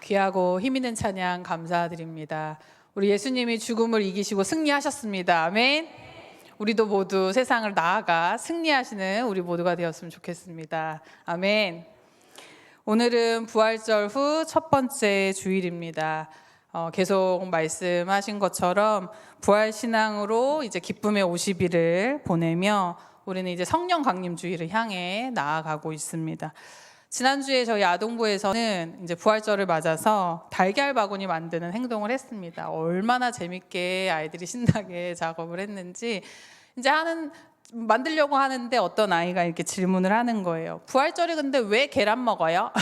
귀하고 힘있는 찬양 감사드립니다. 우리 예수님이 죽음을 이기시고 승리하셨습니다. 아멘. 우리도 모두 세상을 나아가 승리하시는 우리 모두가 되었으면 좋겠습니다. 아멘. 오늘은 부활절 후 첫 번째 주일입니다. 계속 말씀하신 것처럼 부활 신앙으로 이제 기쁨의 50일을 보내며 우리는 이제 성령 강림 주일을 향해 나아가고 있습니다. 지난주에 저희 아동부에서는 이제 부활절을 맞아서 달걀 바구니 만드는 행동을 했습니다. 얼마나 재밌게 아이들이 신나게 작업을 했는지 이제 만들려고 하는데 어떤 아이가 이렇게 질문을 하는 거예요. 부활절에 근데 왜 계란 먹어요?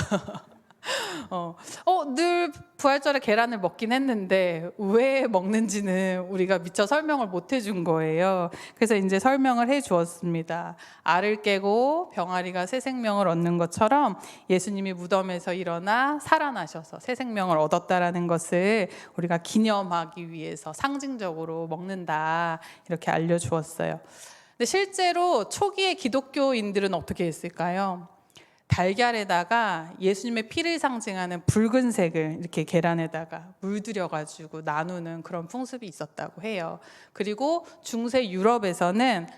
늘 부활절에 계란을 먹긴 했는데 왜 먹는지는 우리가 미처 설명을 못 해준 거예요. 그래서 이제 설명을 해 주었습니다. 알을 깨고 병아리가 새 생명을 얻는 것처럼 예수님이 무덤에서 일어나 살아나셔서 새 생명을 얻었다라는 것을 우리가 기념하기 위해서 상징적으로 먹는다 이렇게 알려주었어요. 근데 실제로 초기의 기독교인들은 어떻게 했을까요? 달걀에다가 예수님의 피를 상징하는 붉은색을 이렇게 계란에다가 물들여가지고 나누는 그런 풍습이 있었다고 해요. 그리고 중세 유럽에서는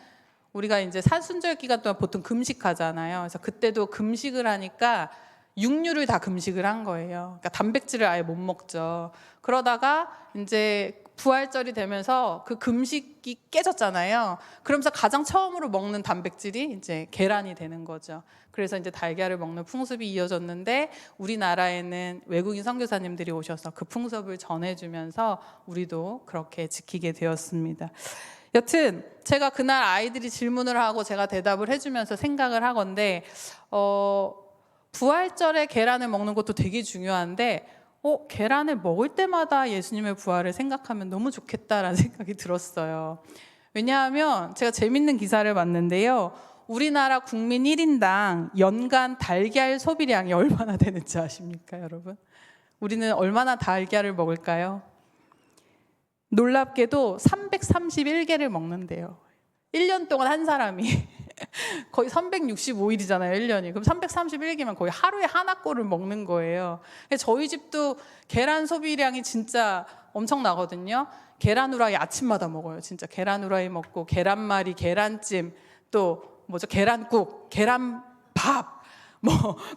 우리가 이제 사순절 기간 동안 보통 금식하잖아요. 그래서 그때도 금식을 하니까 육류를 다 금식을 한 거예요. 그러니까 단백질을 아예 못 먹죠. 그러다가 이제 부활절이 되면서 그 금식이 깨졌잖아요. 그러면서 가장 처음으로 먹는 단백질이 이제 계란이 되는 거죠. 그래서 이제 달걀을 먹는 풍습이 이어졌는데 우리나라에는 외국인 선교사님들이 오셔서 그 풍습을 전해주면서 우리도 그렇게 지키게 되었습니다. 여튼 제가 그날 아이들이 질문을 하고 제가 대답을 해주면서 생각을 하건데 부활절에 계란을 먹는 것도 되게 중요한데 계란을 먹을 때마다 예수님의 부활을 생각하면 너무 좋겠다라는 생각이 들었어요. 왜냐하면 제가 재밌는 기사를 봤는데요. 우리나라 국민 1인당 연간 달걀 소비량이 얼마나 되는지 아십니까, 여러분? 우리는 얼마나 달걀을 먹을까요? 놀랍게도 331개를 먹는데요. 1년 동안 한 사람이 거의 365일이잖아요, 1년이. 그럼 331개면 거의 하루에 하나꼴을 먹는 거예요. 저희 집도 계란 소비량이 진짜 엄청나거든요. 계란 후라이 아침마다 먹어요. 진짜 계란 후라이 먹고 계란말이, 계란찜, 또 계란국, 계란밥,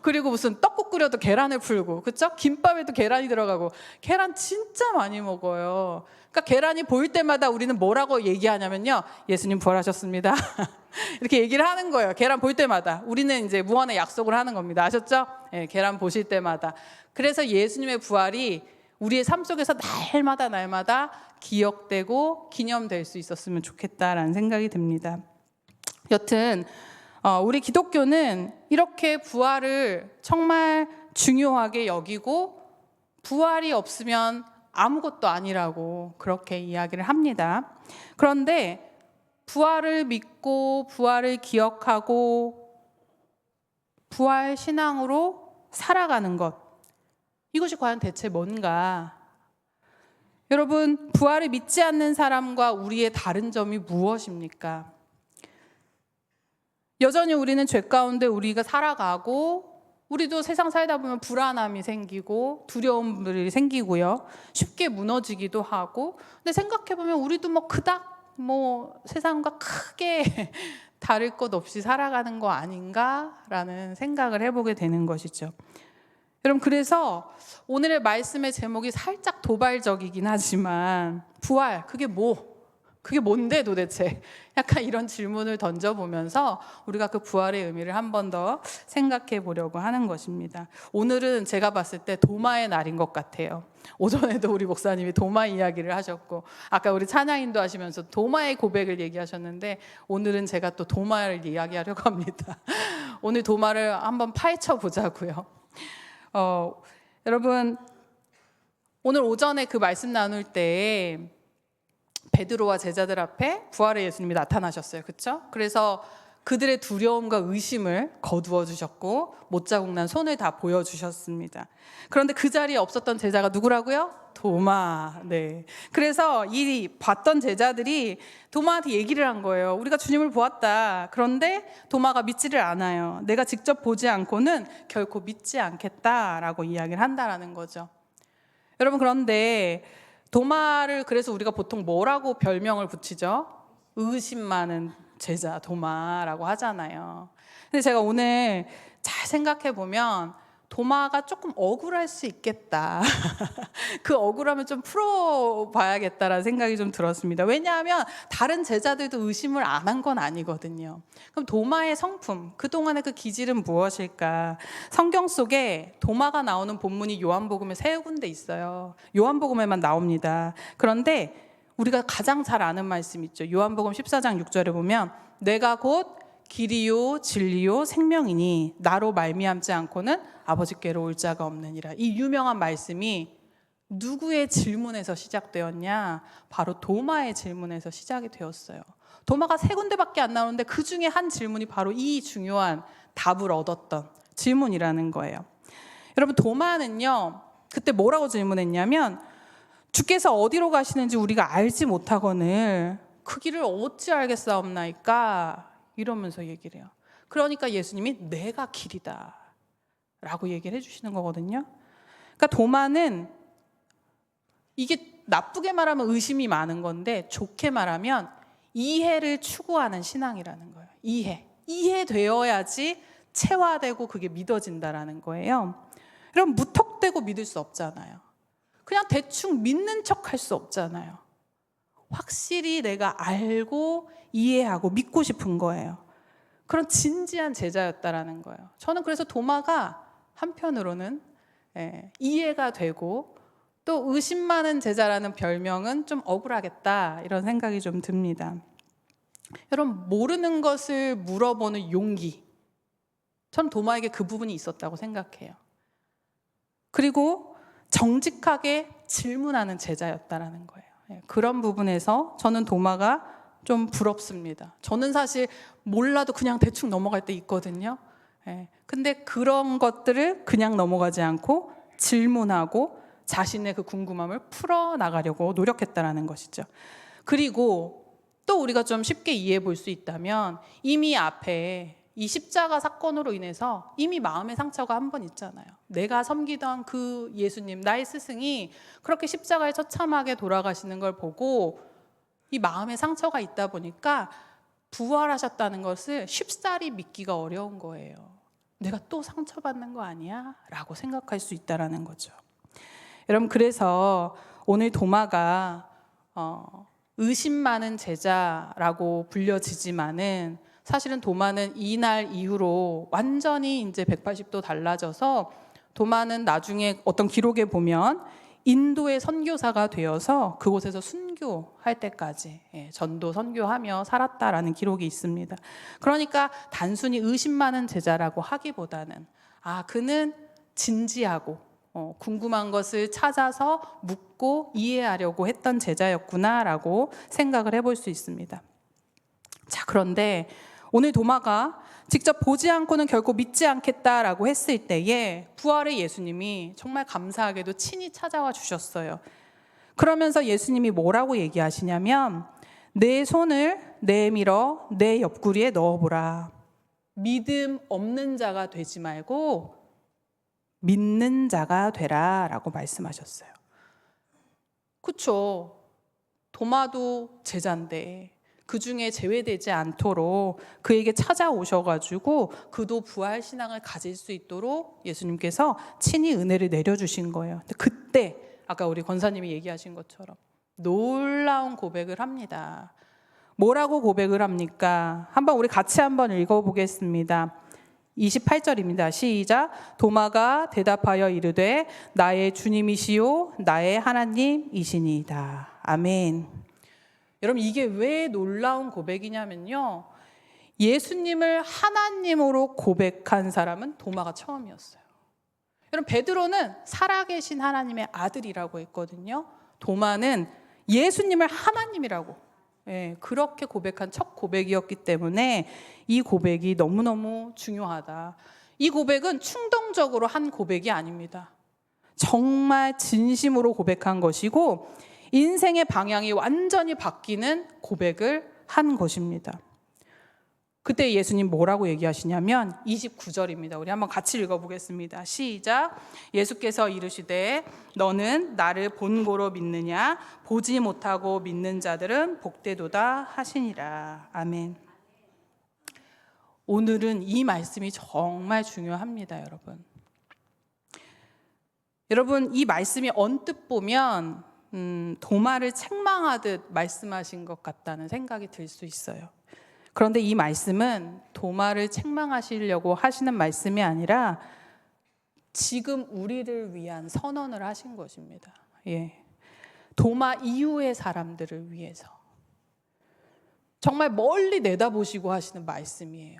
그리고 무슨 떡국 끓여도 계란을 풀고, 그쵸? 김밥에도 계란이 들어가고, 계란 진짜 많이 먹어요. 그러니까 계란이 보일 때마다 우리는 뭐라고 얘기하냐면요. 예수님 부활하셨습니다. 이렇게 얘기를 하는 거예요. 계란 볼 때마다. 우리는 이제 무한의 약속을 하는 겁니다. 아셨죠? 네, 계란 보실 때마다. 그래서 예수님의 부활이 우리의 삶 속에서 날마다 기억되고 기념될 수 있었으면 좋겠다라는 생각이 듭니다. 여튼 우리 기독교는 이렇게 부활을 정말 중요하게 여기고 부활이 없으면 아무것도 아니라고 그렇게 이야기를 합니다. 그런데 부활을 믿고 부활을 기억하고 부활 신앙으로 살아가는 것, 이것이 과연 대체 뭔가? 여러분, 부활을 믿지 않는 사람과 우리의 다른 점이 무엇입니까? 여전히 우리는 죄 가운데 우리가 살아가고 우리도 세상 살다 보면 불안함이 생기고 두려움들이 생기고요. 쉽게 무너지기도 하고. 근데 생각해보면 우리도 그닥 세상과 크게 다를 것 없이 살아가는 거 아닌가라는 생각을 해보게 되는 것이죠. 여러분, 그래서 오늘의 말씀의 제목이 살짝 도발적이긴 하지만 부활, 그게 뭔데 도대체? 약간 이런 질문을 던져보면서 우리가 그 부활의 의미를 한 번 더 생각해 보려고 하는 것입니다. 오늘은 제가 봤을 때 도마의 날인 것 같아요. 오전에도 우리 목사님이 도마 이야기를 하셨고 아까 우리 찬양인도 하시면서 도마의 고백을 얘기하셨는데 오늘은 제가 또 도마를 이야기하려고 합니다. 오늘 도마를 한번 파헤쳐 보자고요. 여러분, 오늘 오전에 그 말씀 나눌 때 베드로와 제자들 앞에 부활의 예수님이 나타나셨어요. 그렇죠? 그래서 그들의 두려움과 의심을 거두어 주셨고 못자국난 손을 다 보여주셨습니다. 그런데 그 자리에 없었던 제자가 누구라고요? 도마. 네. 그래서 이 봤던 제자들이 도마한테 얘기를 한 거예요. 우리가 주님을 보았다. 그런데 도마가 믿지를 않아요. 내가 직접 보지 않고는 결코 믿지 않겠다라고 이야기를 한다라는 거죠. 여러분, 그런데 도마를 그래서 우리가 보통 뭐라고 별명을 붙이죠? 의심 많은 제자 도마라고 하잖아요. 근데 제가 오늘 잘 생각해 보면 도마가 조금 억울할 수 있겠다. 그 억울함을 좀 풀어봐야겠다라는 생각이 좀 들었습니다. 왜냐하면 다른 제자들도 의심을 안 한 건 아니거든요. 그럼 도마의 성품, 그동안의 그 기질은 무엇일까? 성경 속에 도마가 나오는 본문이 요한복음에 3군데 있어요. 요한복음에만 나옵니다. 그런데 우리가 가장 잘 아는 말씀 있죠. 요한복음 14장 6절에 보면 내가 곧 길이요 진리요 생명이니 나로 말미암지 않고는 아버지께로 올 자가 없느니라. 이 유명한 말씀이 누구의 질문에서 시작되었냐? 바로 도마의 질문에서 시작이 되었어요. 도마가 3군데밖에 안 나오는데 그 중에 한 질문이 바로 이 중요한 답을 얻었던 질문이라는 거예요. 여러분, 도마는요 그때 뭐라고 질문했냐면 주께서 어디로 가시는지 우리가 알지 못하거늘 그 길을 어찌 알겠사옵나이까? 이러면서 얘기를 해요. 그러니까 예수님이 내가 길이다 라고 얘기를 해주시는 거거든요. 그러니까 도마는 이게 나쁘게 말하면 의심이 많은 건데 좋게 말하면 이해를 추구하는 신앙이라는 거예요. 이해되어야지 체화되고 그게 믿어진다라는 거예요. 여러분, 무턱대고 믿을 수 없잖아요. 그냥 대충 믿는 척 할 수 없잖아요. 확실히 내가 알고 이해하고 믿고 싶은 거예요. 그런 진지한 제자였다라는 거예요. 저는 그래서 도마가 한편으로는 이해가 되고 또 의심 많은 제자라는 별명은 좀 억울하겠다 이런 생각이 좀 듭니다. 여러분, 모르는 것을 물어보는 용기, 전 도마에게 그 부분이 있었다고 생각해요. 그리고 정직하게 질문하는 제자였다라는 거예요. 그런 부분에서 저는 도마가 좀 부럽습니다. 저는 사실 몰라도 그냥 대충 넘어갈 때 있거든요. 근데 그런 것들을 그냥 넘어가지 않고 질문하고 자신의 그 궁금함을 풀어나가려고 노력했다라는 것이죠. 그리고 또 우리가 좀 쉽게 이해해 볼 수 있다면 이미 앞에 이 십자가 사건으로 인해서 이미 마음의 상처가 한 번 있잖아요. 내가 섬기던 그 예수님, 나의 스승이 그렇게 십자가에 처참하게 돌아가시는 걸 보고 이 마음의 상처가 있다 보니까 부활하셨다는 것을 쉽사리 믿기가 어려운 거예요. 내가 또 상처받는 거 아니야? 라고 생각할 수 있다는 거죠. 여러분, 그래서 오늘 도마가 의심 많은 제자라고 불려지지만은 사실은 도마는 이날 이후로 완전히 이제 180도 달라져서 도마는 나중에 어떤 기록에 보면 인도의 선교사가 되어서 그곳에서 순교할 때까지 전도 선교하며 살았다라는 기록이 있습니다. 그러니까 단순히 의심 많은 제자라고 하기보다는 그는 진지하고 궁금한 것을 찾아서 묻고 이해하려고 했던 제자였구나라고 생각을 해볼 수 있습니다. 자, 그런데 오늘 도마가 직접 보지 않고는 결코 믿지 않겠다라고 했을 때에 부활의 예수님이 정말 감사하게도 친히 찾아와 주셨어요. 그러면서 예수님이 뭐라고 얘기하시냐면 내 손을 내밀어 내 옆구리에 넣어보라. 믿음 없는 자가 되지 말고 믿는 자가 되라 라고 말씀하셨어요. 그렇죠. 도마도 제자인데 그 중에 제외되지 않도록 그에게 찾아오셔가지고 그도 부활 신앙을 가질 수 있도록 예수님께서 친히 은혜를 내려주신 거예요. 근데 그때 아까 우리 권사님이 얘기하신 것처럼 놀라운 고백을 합니다. 뭐라고 고백을 합니까? 한번 우리 같이 한번 읽어보겠습니다. 28절입니다. 시작. 도마가 대답하여 이르되 나의 주님이시요 나의 하나님이시니이다. 아멘. 여러분, 이게 왜 놀라운 고백이냐면요, 예수님을 하나님으로 고백한 사람은 도마가 처음이었어요. 여러분, 베드로는 살아계신 하나님의 아들이라고 했거든요. 도마는 예수님을 하나님이라고 예, 그렇게 고백한 첫 고백이었기 때문에 이 고백이 너무너무 중요하다. 이 고백은 충동적으로 한 고백이 아닙니다. 정말 진심으로 고백한 것이고 인생의 방향이 완전히 바뀌는 고백을 한 것입니다. 그때 예수님 뭐라고 얘기하시냐면 29절입니다. 우리 한번 같이 읽어보겠습니다. 시작. 예수께서 이르시되 너는 나를 본고로 믿느냐? 보지 못하고 믿는 자들은 복되도다 하시니라. 아멘. 오늘은 이 말씀이 정말 중요합니다, 여러분. 여러분, 이 말씀이 언뜻 보면 도마를 책망하듯 말씀하신 것 같다는 생각이 들 수 있어요. 그런데 이 말씀은 도마를 책망하시려고 하시는 말씀이 아니라 지금 우리를 위한 선언을 하신 것입니다. 예. 도마 이후의 사람들을 위해서 정말 멀리 내다보시고 하시는 말씀이에요.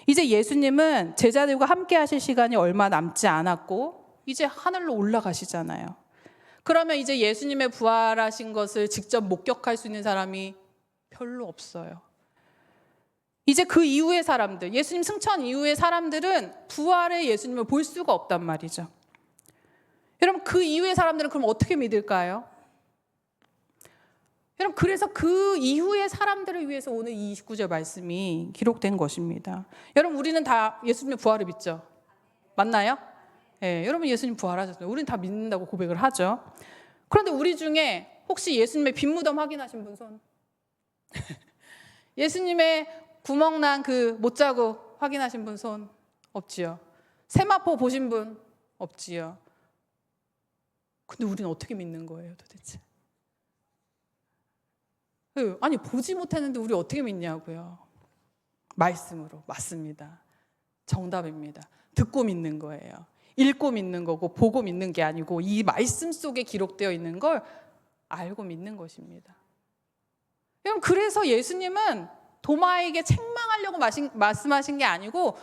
이제 예수님은 제자들과 함께 하실 시간이 얼마 남지 않았고 이제 하늘로 올라가시잖아요. 그러면 이제 예수님의 부활하신 것을 직접 목격할 수 있는 사람이 별로 없어요. 이제 그 이후의 사람들, 예수님 승천 이후의 사람들은 부활의 예수님을 볼 수가 없단 말이죠. 여러분, 그 이후의 사람들은 그럼 어떻게 믿을까요? 여러분, 그래서 그 이후의 사람들을 위해서 오늘 이 29절 말씀이 기록된 것입니다. 여러분, 우리는 다 예수님의 부활을 믿죠? 맞나요? 네, 여러분 예수님 부활하셨어요. 우리는 다 믿는다고 고백을 하죠. 그런데 우리 중에 혹시 예수님의 빈무덤 확인하신 분 손? 예수님의 구멍난 그 못자국 확인하신 분 손? 없지요. 세마포 보신 분? 없지요. 근데 우리는 어떻게 믿는 거예요, 도대체? 아니, 보지 못했는데 우리 어떻게 믿냐고요. 말씀으로. 맞습니다. 정답입니다. 듣고 믿는 거예요. 읽고 믿는 거고 보고 믿는 게 아니고 이 말씀 속에 기록되어 있는 걸 알고 믿는 것입니다. 여러분, 그래서 예수님은 도마에게 책망하려고 말씀하신 게 아니고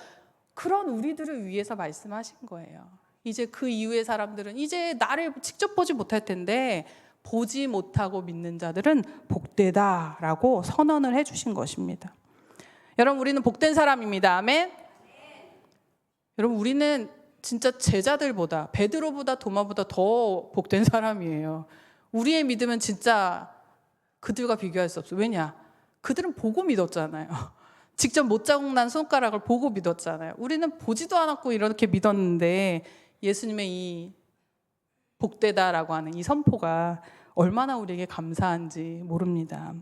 그런 우리들을 위해서 말씀하신 거예요. 이제 그 이후의 사람들은 이제 나를 직접 보지 못할 텐데 보지 못하고 믿는 자들은 복되다라고 선언을 해주신 것입니다. 여러분, 우리는 복된 사람입니다. 아멘. 여러분, 우리는 진짜 제자들보다 베드로보다 도마보다 더 복된 사람이에요. 우리의 믿음은 진짜 그들과 비교할 수 없어요. 왜냐? 그들은 보고 믿었잖아요. 직접 못자국 난 손가락을 보고 믿었잖아요. 우리는 보지도 않았고 이렇게 믿었는데 예수님의 이 복되다라고 하는 이 선포가 얼마나 우리에게 감사한지 모릅니다.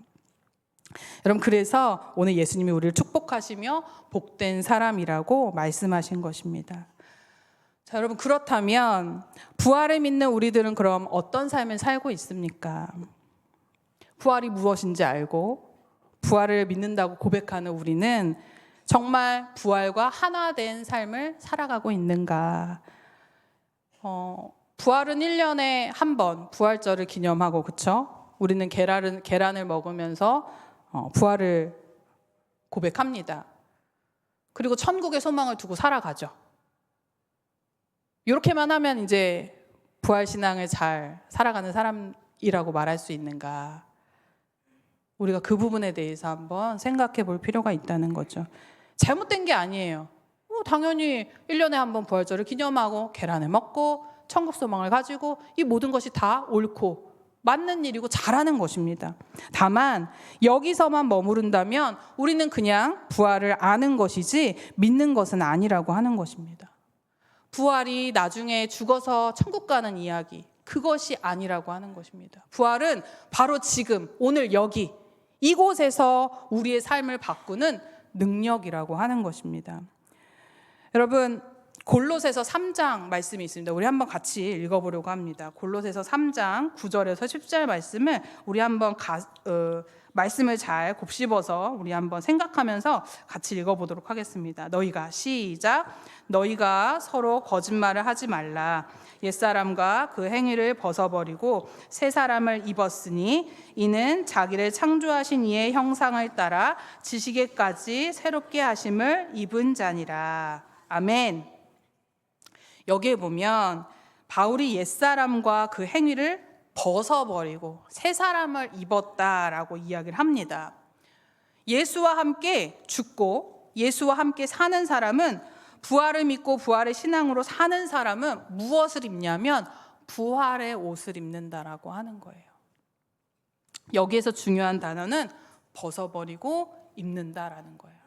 여러분, 그래서 오늘 예수님이 우리를 축복하시며 복된 사람이라고 말씀하신 것입니다. 자, 여러분, 그렇다면 부활을 믿는 우리들은 그럼 어떤 삶을 살고 있습니까? 부활이 무엇인지 알고 부활을 믿는다고 고백하는 우리는 정말 부활과 하나 된 삶을 살아가고 있는가? 부활은 1년에 한 번 부활절을 기념하고, 그렇죠? 우리는 계란을 먹으면서 부활을 고백합니다. 그리고 천국의 소망을 두고 살아가죠. 이렇게만 하면 이제 부활신앙을 잘 살아가는 사람이라고 말할 수 있는가? 우리가 그 부분에 대해서 한번 생각해 볼 필요가 있다는 거죠. 잘못된 게 아니에요. 당연히 1년에 한 번 부활절을 기념하고 계란을 먹고 천국 소망을 가지고 이 모든 것이 다 옳고 맞는 일이고 잘하는 것입니다. 다만 여기서만 머무른다면 우리는 그냥 부활을 아는 것이지 믿는 것은 아니라고 하는 것입니다. 부활이 나중에 죽어서 천국 가는 이야기, 그것이 아니라고 하는 것입니다. 부활은 바로 지금 오늘 여기 이곳에서 우리의 삶을 바꾸는 능력이라고 하는 것입니다. 여러분, 골로새서 3장 말씀이 있습니다. 우리 한번 같이 읽어보려고 합니다. 골로새서 3장 9절에서 10절 말씀을 우리 한번 말씀을 잘 곱씹어서 우리 한번 생각하면서 같이 읽어보도록 하겠습니다. 시작. 너희가 서로 거짓말을 하지 말라. 옛사람과 그 행위를 벗어버리고 새 사람을 입었으니 이는 자기를 창조하신 이의 형상을 따라 지식에까지 새롭게 하심을 입은 자니라. 아멘. 여기에 보면 바울이 옛사람과 그 행위를 벗어버리고 새 사람을 입었다라고 이야기를 합니다. 예수와 함께 죽고 예수와 함께 사는 사람은, 부활을 믿고 부활의 신앙으로 사는 사람은 무엇을 입냐면 부활의 옷을 입는다라고 하는 거예요. 여기에서 중요한 단어는 벗어버리고 입는다라는 거예요.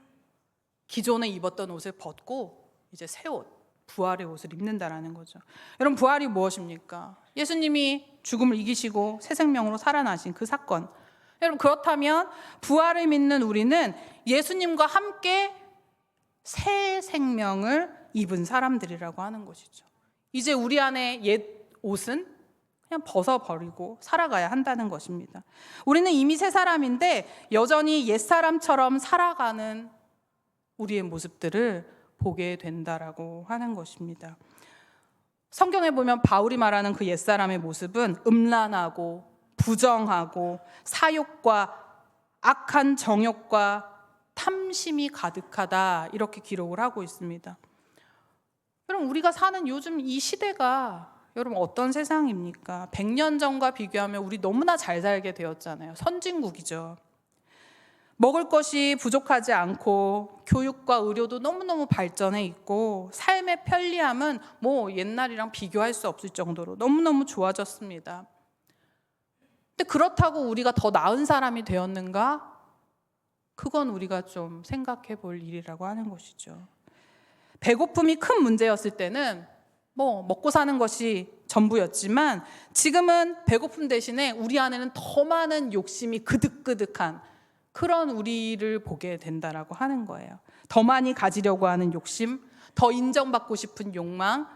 기존에 입었던 옷을 벗고 이제 새 옷, 부활의 옷을 입는다라는 거죠. 여러분, 부활이 무엇입니까? 예수님이 죽음을 이기시고 새 생명으로 살아나신 그 사건. 여러분, 그렇다면 부활을 믿는 우리는 예수님과 함께 새 생명을 입은 사람들이라고 하는 것이죠. 이제 우리 안에 옛 옷은 그냥 벗어버리고 살아가야 한다는 것입니다. 우리는 이미 새 사람인데 여전히 옛 사람처럼 살아가는 우리의 모습들을 보게 된다라고 하는 것입니다. 성경에 보면 바울이 말하는 그 옛사람의 모습은 음란하고 부정하고 사욕과 악한 정욕과 탐심이 가득하다, 이렇게 기록을 하고 있습니다. 여러분, 우리가 사는 요즘 이 시대가 여러분 어떤 세상입니까? 100년 전과 비교하면 우리 너무나 잘 살게 되었잖아요. 선진국이죠. 먹을 것이 부족하지 않고 교육과 의료도 너무너무 발전해 있고 삶의 편리함은 뭐 옛날이랑 비교할 수 없을 정도로 너무너무 좋아졌습니다. 근데 그렇다고 우리가 더 나은 사람이 되었는가? 그건 우리가 좀 생각해 볼 일이라고 하는 것이죠. 배고픔이 큰 문제였을 때는 뭐 먹고 사는 것이 전부였지만 지금은 배고픔 대신에 우리 안에는 더 많은 욕심이 그득그득한 그런 우리를 보게 된다라고 하는 거예요. 더 많이 가지려고 하는 욕심, 더 인정받고 싶은 욕망,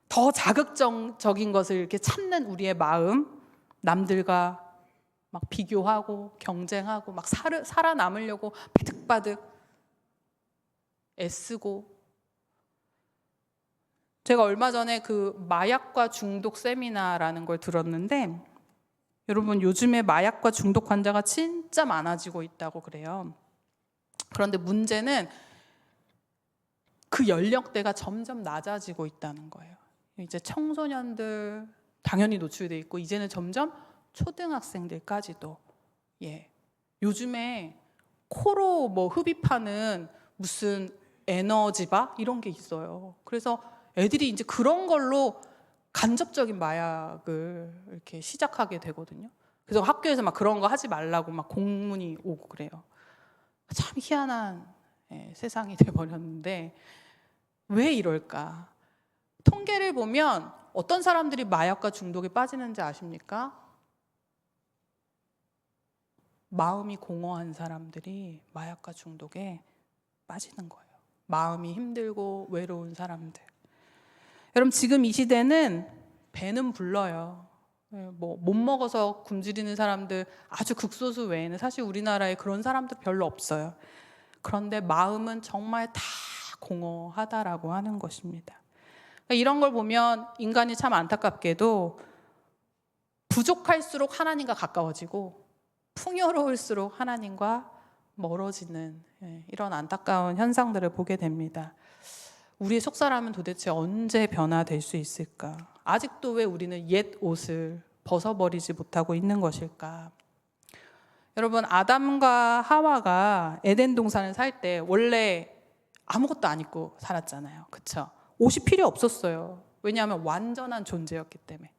더 자극적인 것을 이렇게 찾는 우리의 마음, 남들과 막 비교하고 경쟁하고 막 살아남으려고 바득바득 애쓰고. 제가 얼마 전에 그 마약과 중독 세미나라는 걸 들었는데, 여러분, 요즘에 마약과 중독 환자가 진짜 많아지고 있다고 그래요. 그런데 문제는 그 연령대가 점점 낮아지고 있다는 거예요. 이제 청소년들 당연히 노출돼 있고 이제는 점점 초등학생들까지도. 요즘에 코로 뭐 흡입하는 무슨 에너지바 이런 게 있어요. 그래서 애들이 이제 그런 걸로 간접적인 마약을 이렇게 시작하게 되거든요. 그래서 학교에서 막 그런 거 하지 말라고 막 공문이 오고 그래요. 참 희한한 세상이 돼버렸는데 왜 이럴까? 통계를 보면 어떤 사람들이 마약과 중독에 빠지는지 아십니까? 마음이 공허한 사람들이 마약과 중독에 빠지는 거예요. 마음이 힘들고 외로운 사람들. 여러분, 지금 이 시대는 배는 불러요. 뭐 못 먹어서 굶주리는 사람들 아주 극소수 외에는 사실 우리나라에 그런 사람들 별로 없어요. 그런데 마음은 정말 다 공허하다라고 하는 것입니다. 이런 걸 보면 인간이 참 안타깝게도 부족할수록 하나님과 가까워지고 풍요로울수록 하나님과 멀어지는 이런 안타까운 현상들을 보게 됩니다. 우리의 속사람은 도대체 언제 변화될 수 있을까? 아직도 왜 우리는 옛 옷을 벗어버리지 못하고 있는 것일까? 여러분, 아담과 하와가 에덴 동산을 살 때 원래 아무것도 안 입고 살았잖아요. 그렇죠? 옷이 필요 없었어요. 왜냐하면 완전한 존재였기 때문에.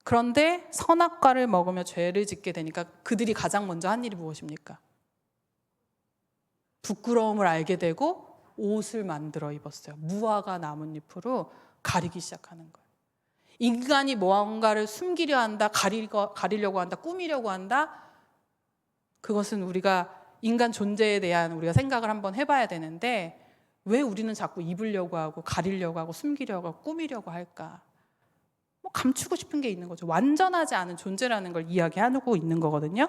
그런데 선악과를 먹으며 죄를 짓게 되니까 그들이 가장 먼저 한 일이 무엇입니까? 부끄러움을 알게 되고 옷을 만들어 입었어요. 무화과 나뭇잎으로 가리기 시작하는 거예요. 인간이 무언가를 숨기려 한다, 가리려고 한다, 꾸미려고 한다. 그것은 우리가 인간 존재에 대한 우리가 생각을 한번 해봐야 되는데 왜 우리는 자꾸 입으려고 하고 가리려고 하고 숨기려고 하고 꾸미려고 할까? 뭐 감추고 싶은 게 있는 거죠. 완전하지 않은 존재라는 걸 이야기하고 있는 거거든요.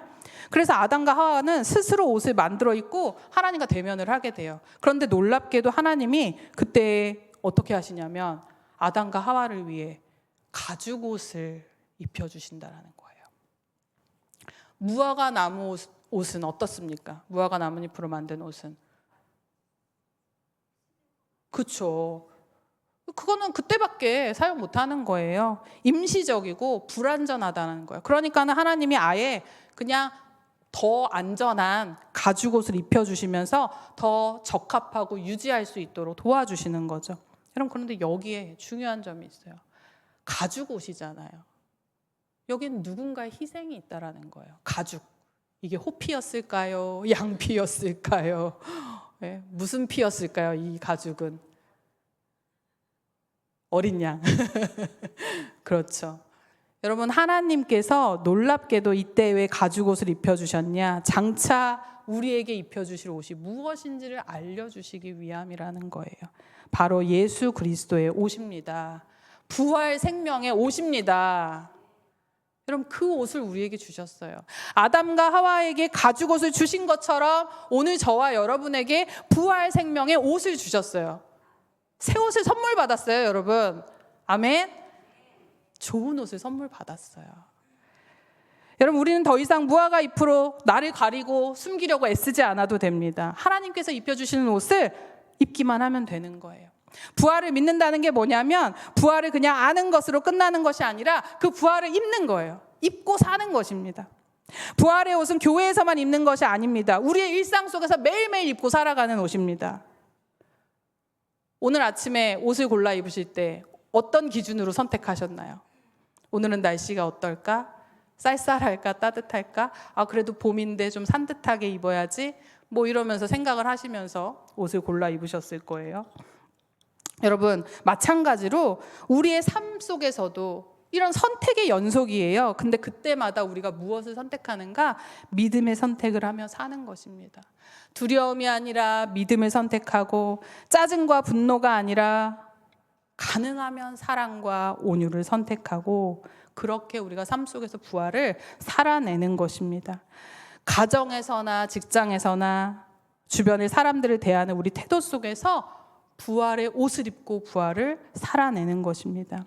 그래서 아담과 하와는 스스로 옷을 만들어 입고 하나님과 대면을 하게 돼요. 그런데 놀랍게도 하나님이 그때 어떻게 하시냐면 아담과 하와를 위해 가죽 옷을 입혀주신다라는 거예요. 무화과 나무 옷은 어떻습니까? 무화과 나뭇잎으로 만든 옷은. 그렇죠. 그거는 그때밖에 사용 못하는 거예요. 임시적이고 불안전하다는 거예요. 그러니까는 하나님이 아예 그냥 더 안전한 가죽 옷을 입혀주시면서 더 적합하고 유지할 수 있도록 도와주시는 거죠. 여러분, 그런데 여기에 중요한 점이 있어요. 가죽 옷이잖아요. 여기는 누군가의 희생이 있다라는 거예요. 가죽. 이게 호피였을까요? 양피였을까요? 네, 무슨 피였을까요? 이 가죽은 어린 양. 그렇죠. 여러분, 하나님께서 놀랍게도 이때 왜 가죽 옷을 입혀주셨냐? 장차 우리에게 입혀주실 옷이 무엇인지를 알려주시기 위함이라는 거예요. 바로 예수 그리스도의 옷입니다. 부활 생명의 옷입니다. 여러분, 그 옷을 우리에게 주셨어요. 아담과 하와에게 가죽 옷을 주신 것처럼 오늘 저와 여러분에게 부활 생명의 옷을 주셨어요. 새 옷을 선물 받았어요, 여러분. 아멘. 좋은 옷을 선물 받았어요. 여러분, 우리는 더 이상 무화과 잎으로 나를 가리고 숨기려고 애쓰지 않아도 됩니다. 하나님께서 입혀주시는 옷을 입기만 하면 되는 거예요. 부활을 믿는다는 게 뭐냐면 부활을 그냥 아는 것으로 끝나는 것이 아니라 그 부활을 입는 거예요. 입고 사는 것입니다. 부활의 옷은 교회에서만 입는 것이 아닙니다. 우리의 일상 속에서 매일매일 입고 살아가는 옷입니다. 오늘 아침에 옷을 골라 입으실 때 어떤 기준으로 선택하셨나요? 오늘은 날씨가 어떨까? 쌀쌀할까? 따뜻할까? 그래도 봄인데 좀 산뜻하게 입어야지. 뭐 이러면서 생각을 하시면서 옷을 골라 입으셨을 거예요. 여러분, 마찬가지로 우리의 삶 속에서도 이런 선택의 연속이에요. 근데 그때마다 우리가 무엇을 선택하는가? 믿음의 선택을 하며 사는 것입니다. 두려움이 아니라 믿음을 선택하고, 짜증과 분노가 아니라 가능하면 사랑과 온유를 선택하고, 그렇게 우리가 삶 속에서 부활을 살아내는 것입니다. 가정에서나 직장에서나 주변의 사람들을 대하는 우리 태도 속에서 부활의 옷을 입고 부활을 살아내는 것입니다.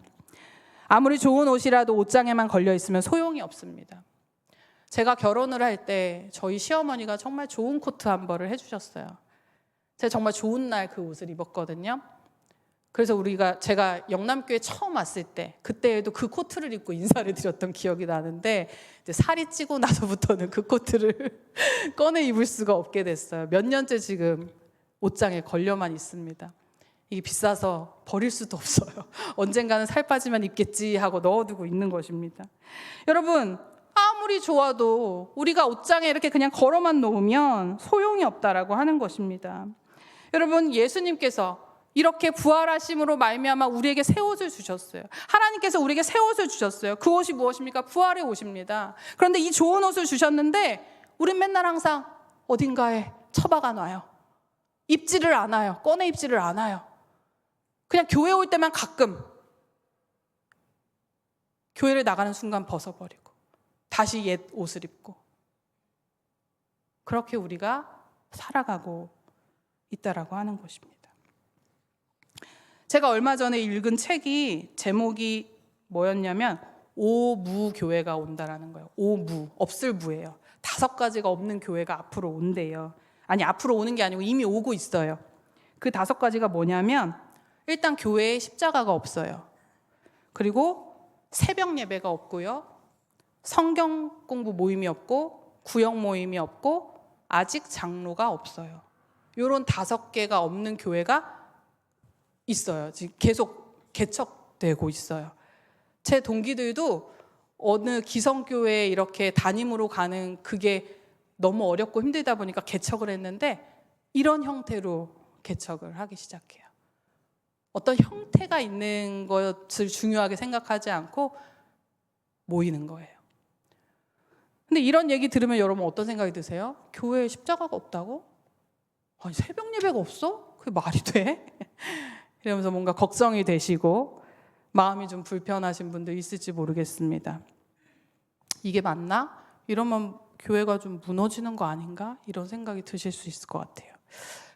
아무리 좋은 옷이라도 옷장에만 걸려 있으면 소용이 없습니다. 제가 결혼을 할 때 저희 시어머니가 정말 좋은 코트 한 벌을 해주셨어요. 제가 정말 좋은 날 그 옷을 입었거든요. 그래서 제가 영남교회 처음 왔을 때 그때에도 그 코트를 입고 인사를 드렸던 기억이 나는데, 이제 살이 찌고 나서부터는 그 코트를 꺼내 입을 수가 없게 됐어요. 몇 년째 지금 옷장에 걸려만 있습니다. 이게 비싸서 버릴 수도 없어요. 언젠가는 살 빠지면 입겠지 하고 넣어두고 있는 것입니다. 여러분, 아무리 좋아도 우리가 옷장에 이렇게 그냥 걸어만 놓으면 소용이 없다라고 하는 것입니다. 여러분, 예수님께서 이렇게 부활하심으로 말미암아 우리에게 새 옷을 주셨어요. 하나님께서 우리에게 새 옷을 주셨어요. 그 옷이 무엇입니까? 부활의 옷입니다. 그런데 이 좋은 옷을 주셨는데 우린 맨날 항상 어딘가에 처박아 놔요. 입지를 않아요. 꺼내 입지를 않아요. 그냥 교회 올 때만 가끔, 교회를 나가는 순간 벗어버리고 다시 옛 옷을 입고, 그렇게 우리가 살아가고 있다라고 하는 것입니다. 제가 얼마 전에 읽은 책이 제목이 뭐였냐면 오무교회가 온다라는 거예요. 오무, 없을 무예요. 5가지가 없는 교회가 앞으로 온대요. 아니, 앞으로 오는 게 아니고 이미 오고 있어요. 그 5가지가 뭐냐면, 일단 교회에 십자가가 없어요. 그리고 새벽 예배가 없고요. 성경 공부 모임이 없고, 구역 모임이 없고, 아직 장로가 없어요. 이런 5개가 없는 교회가 있어요. 지금 계속 개척되고 있어요. 제 동기들도 어느 기성교회에 이렇게 담임으로 가는 그게 너무 어렵고 힘들다 보니까 개척을 했는데, 이런 형태로 개척을 하기 시작해요. 어떤 형태가 있는 것을 중요하게 생각하지 않고 모이는 거예요. 근데 이런 얘기 들으면 여러분 어떤 생각이 드세요? 교회에 십자가가 없다고? 아니, 새벽 예배가 없어? 그게 말이 돼? 이러면서 뭔가 걱정이 되시고 마음이 좀 불편하신 분도 있을지 모르겠습니다. 이게 맞나? 이러면 교회가 좀 무너지는 거 아닌가? 이런 생각이 드실 수 있을 것 같아요.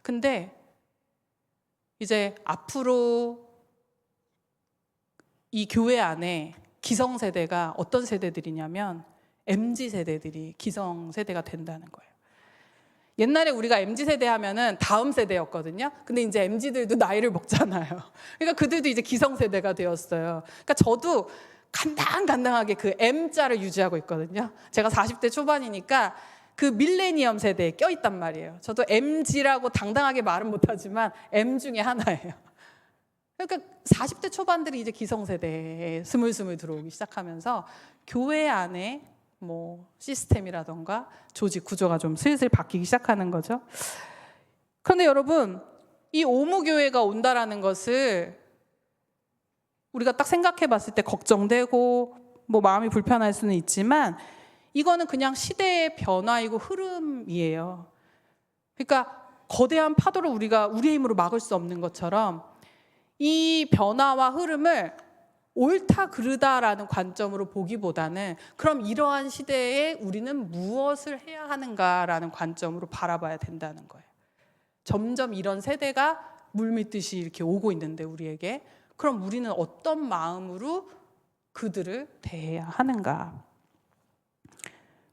근데 이제 앞으로 이 교회 안에 기성세대가 어떤 세대들이냐면 MZ세대들이 기성세대가 된다는 거예요. 옛날에 우리가 MZ세대 하면은 다음 세대였거든요. 근데 이제 MZ들도 나이를 먹잖아요. 그러니까 그들도 이제 기성세대가 되었어요. 그러니까 저도 간당간당하게 그 M자를 유지하고 있거든요. 제가 40대 초반이니까 그 밀레니엄 세대에 껴있단 말이에요. 저도 MZ라고 당당하게 말은 못하지만 M 중에 하나예요. 그러니까 40대 초반들이 이제 기성세대에 스물스물 들어오기 시작하면서 교회 안에 뭐 시스템이라던가 조직 구조가 좀 슬슬 바뀌기 시작하는 거죠. 그런데 여러분, 이 오무교회가 온다라는 것을 우리가 딱 생각해 봤을 때 걱정되고 뭐 마음이 불편할 수는 있지만 이거는 그냥 시대의 변화이고 흐름이에요. 그러니까 거대한 파도를 우리가 우리의 힘으로 막을 수 없는 것처럼 이 변화와 흐름을 옳다 그르다라는 관점으로 보기보다는 그럼 이러한 시대에 우리는 무엇을 해야 하는가라는 관점으로 바라봐야 된다는 거예요. 점점 이런 세대가 물밀듯이 이렇게 오고 있는데 우리에게 그럼 우리는 어떤 마음으로 그들을 대해야 하는가?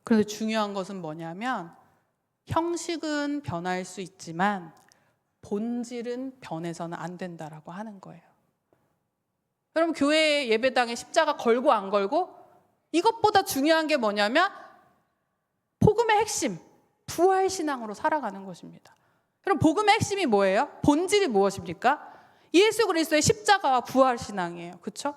그런데 중요한 것은 뭐냐면 형식은 변할 수 있지만 본질은 변해서는 안 된다라고 하는 거예요. 여러분, 교회 예배당에 십자가 걸고 안 걸고 이것보다 중요한 게 뭐냐면 복음의 핵심, 부활 신앙으로 살아가는 것입니다. 여러분, 복음의 핵심이 뭐예요? 본질이 무엇입니까? 예수 그리스도의 십자가와 부활 신앙이에요. 그렇죠?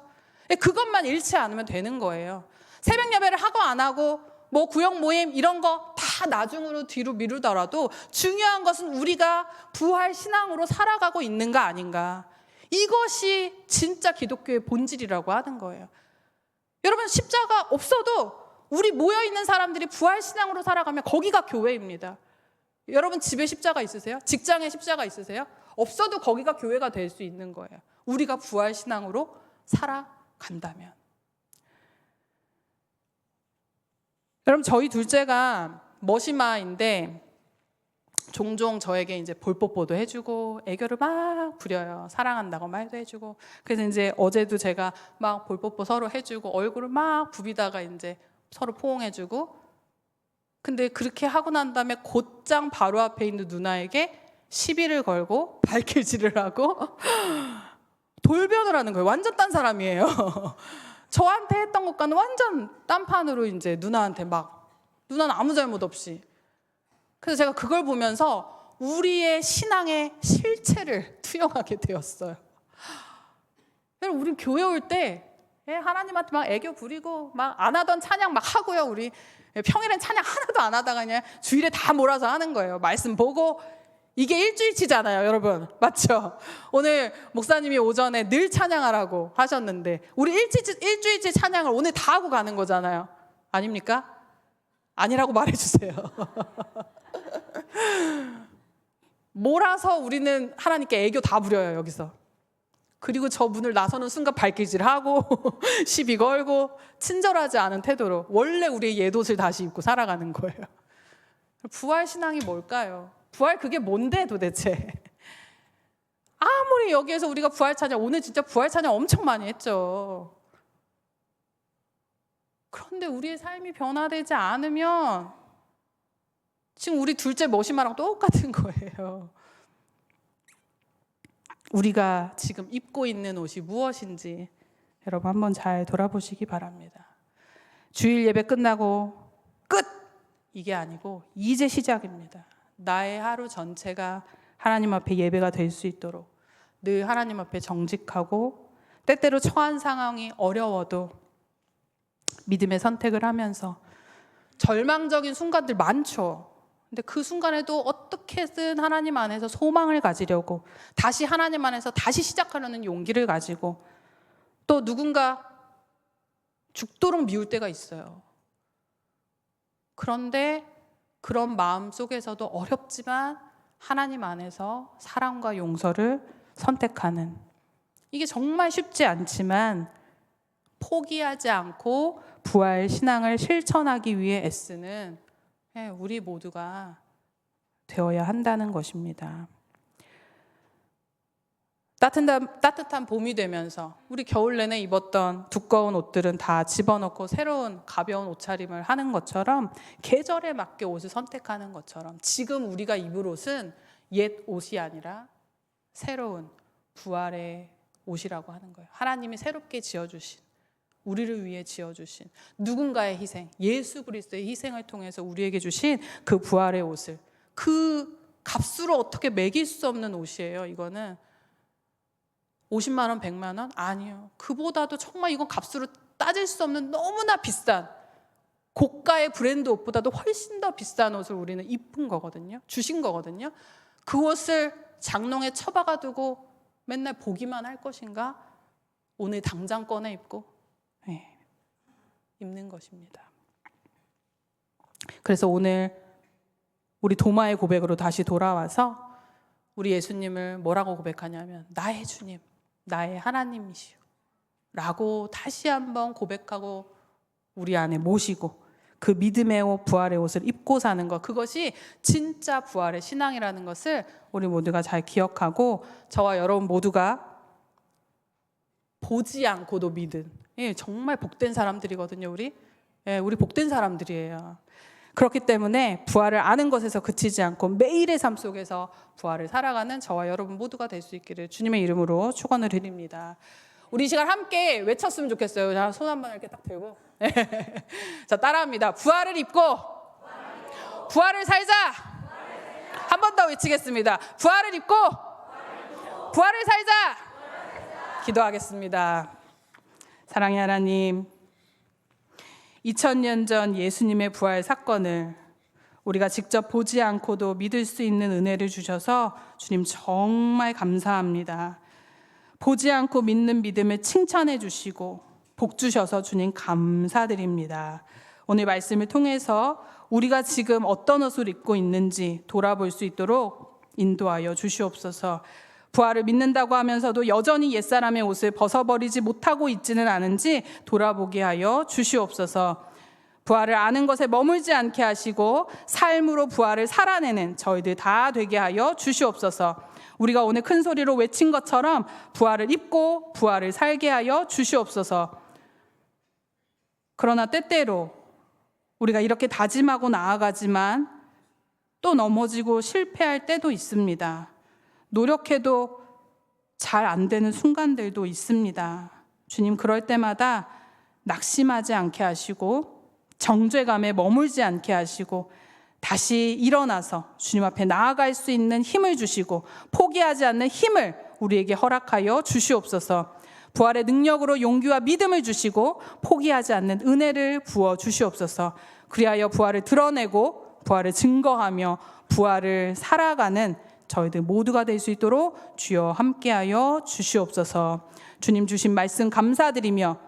그것만 잃지 않으면 되는 거예요. 새벽 예배를 하고 안 하고 뭐 구역 모임 이런 거 다 나중으로 뒤로 미루더라도 중요한 것은 우리가 부활 신앙으로 살아가고 있는가 아닌가. 이것이 진짜 기독교의 본질이라고 하는 거예요. 여러분, 십자가 없어도 우리 모여있는 사람들이 부활 신앙으로 살아가면 거기가 교회입니다. 여러분, 집에 십자가 있으세요? 직장에 십자가 있으세요? 없어도 거기가 교회가 될 수 있는 거예요. 우리가 부활 신앙으로 살아간다면. 여러분, 저희 둘째가 머시마인데 종종 저에게 이제 볼뽀뽀도 해주고 애교를 막 부려요. 사랑한다고 말도 해주고. 그래서 이제 어제도 제가 막 볼뽀뽀 서로 해주고 얼굴을 막 부비다가 이제 서로 포옹해주고. 근데 그렇게 하고 난 다음에 곧장 바로 앞에 있는 누나에게 시비를 걸고 발길질을 하고 돌변을 하는 거예요. 완전 딴 사람이에요. 저한테 했던 것과는 완전 딴판으로 이제 누나한테 막, 누나는 아무 잘못 없이. 그래서 제가 그걸 보면서 우리의 신앙의 실체를 투영하게 되었어요. 여러분, 우리 교회 올 때 하나님한테 막 애교 부리고 막 안 하던 찬양 막 하고요. 우리 평일엔 찬양 하나도 안 하다가 그냥 주일에 다 몰아서 하는 거예요. 말씀 보고. 이게 일주일치잖아요, 여러분. 맞죠? 오늘 목사님이 오전에 늘 찬양하라고 하셨는데 우리 일주일치 찬양을 오늘 다 하고 가는 거잖아요. 아닙니까? 아니라고 말해주세요. 몰아서 우리는 하나님께 애교 다 부려요, 여기서. 그리고 저 문을 나서는 순간 발길질하고 시비 걸고 친절하지 않은 태도로 원래 우리의 옛옷을 다시 입고 살아가는 거예요. 부활 신앙이 뭘까요? 부활 그게 뭔데 도대체? 아무리 여기에서 우리가 부활 찬양, 오늘 진짜 부활 찬양 엄청 많이 했죠. 그런데 우리의 삶이 변화되지 않으면 지금 우리 둘째 머시마랑 똑같은 거예요. 우리가 지금 입고 있는 옷이 무엇인지 여러분 한번 잘 돌아보시기 바랍니다. 주일 예배 끝나고 끝! 이게 아니고 이제 시작입니다. 나의 하루 전체가 하나님 앞에 예배가 될 수 있도록 늘 하나님 앞에 정직하고 때때로 처한 상황이 어려워도 믿음의 선택을 하면서 절망적인 순간들 많죠. 근데 그 순간에도 어떻게든 하나님 안에서 소망을 가지려고 다시 하나님 안에서 다시 시작하려는 용기를 가지고 또 누군가 죽도록 미울 때가 있어요. 그런데 그런 마음 속에서도 어렵지만 하나님 안에서 사랑과 용서를 선택하는, 이게 정말 쉽지 않지만 포기하지 않고 부활 신앙을 실천하기 위해 애쓰는 우리 모두가 되어야 한다는 것입니다. 따뜻한 봄이 되면서 우리 겨울 내내 입었던 두꺼운 옷들은 다 집어넣고 새로운 가벼운 옷차림을 하는 것처럼, 계절에 맞게 옷을 선택하는 것처럼 지금 우리가 입을 옷은 옛 옷이 아니라 새로운 부활의 옷이라고 하는 거예요. 하나님이 새롭게 지어주신, 우리를 위해 지어주신 누군가의 희생, 예수 그리스도의 희생을 통해서 우리에게 주신 그 부활의 옷을, 그 값으로 어떻게 매길 수 없는 옷이에요. 이거는 50만 원, 100만 원? 아니요. 그보다도 정말 이건 값으로 따질 수 없는 너무나 비싼 고가의 브랜드 옷보다도 훨씬 더 비싼 옷을 우리는 입은 거거든요. 주신 거거든요. 그 옷을 장롱에 처박아 두고 맨날 보기만 할 것인가? 오늘 당장 꺼내 입고 입는 것입니다. 그래서 오늘 우리 도마의 고백으로 다시 돌아와서 우리 예수님을 뭐라고 고백하냐면 나의 주님, 나의 하나님이시오 라고 다시 한번 고백하고 우리 안에 모시고 그 믿음의 옷, 부활의 옷을 입고 사는 것, 그것이 진짜 부활의 신앙이라는 것을 우리 모두가 잘 기억하고, 저와 여러분 모두가 보지 않고도 믿은, 정말 복된 사람들이거든요. 우리 복된 사람들이에요. 그렇기 때문에 부활을 아는 것에서 그치지 않고 매일의 삶 속에서 부활을 살아가는 저와 여러분 모두가 될 수 있기를 주님의 이름으로 축원을 드립니다. 우리 이 시간 함께 외쳤으면 좋겠어요. 자, 손 한번 이렇게 딱 들고 자, 따라합니다. 부활을 입고 부활을 살자. 한 번 더 외치겠습니다. 부활을 입고 부활을 살자. 기도하겠습니다. 사랑의 하나님, 2000년 전 예수님의 부활 사건을 우리가 직접 보지 않고도 믿을 수 있는 은혜를 주셔서 주님 정말 감사합니다. 보지 않고 믿는 믿음을 칭찬해 주시고 복 주셔서 주님 감사드립니다. 오늘 말씀을 통해서 우리가 지금 어떤 옷을 입고 있는지 돌아볼 수 있도록 인도하여 주시옵소서. 부활을 믿는다고 하면서도 여전히 옛사람의 옷을 벗어버리지 못하고 있지는 않은지 돌아보게 하여 주시옵소서. 부활을 아는 것에 머물지 않게 하시고 삶으로 부활을 살아내는 저희들 다 되게 하여 주시옵소서. 우리가 오늘 큰 소리로 외친 것처럼 부활을 입고 부활을 살게 하여 주시옵소서. 그러나 때때로 우리가 이렇게 다짐하고 나아가지만 또 넘어지고 실패할 때도 있습니다. 노력해도 잘 안 되는 순간들도 있습니다. 주님, 그럴 때마다 낙심하지 않게 하시고 정죄감에 머물지 않게 하시고 다시 일어나서 주님 앞에 나아갈 수 있는 힘을 주시고 포기하지 않는 힘을 우리에게 허락하여 주시옵소서. 부활의 능력으로 용기와 믿음을 주시고 포기하지 않는 은혜를 부어 주시옵소서. 그리하여 부활을 드러내고 부활을 증거하며 부활을 살아가는 저희들 모두가 될 수 있도록 주여 함께하여 주시옵소서. 주님 주신 말씀 감사드리며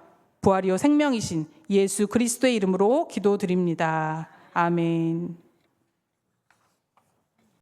부활이요 생명이신 예수 그리스도의 이름으로 기도드립니다. 아멘.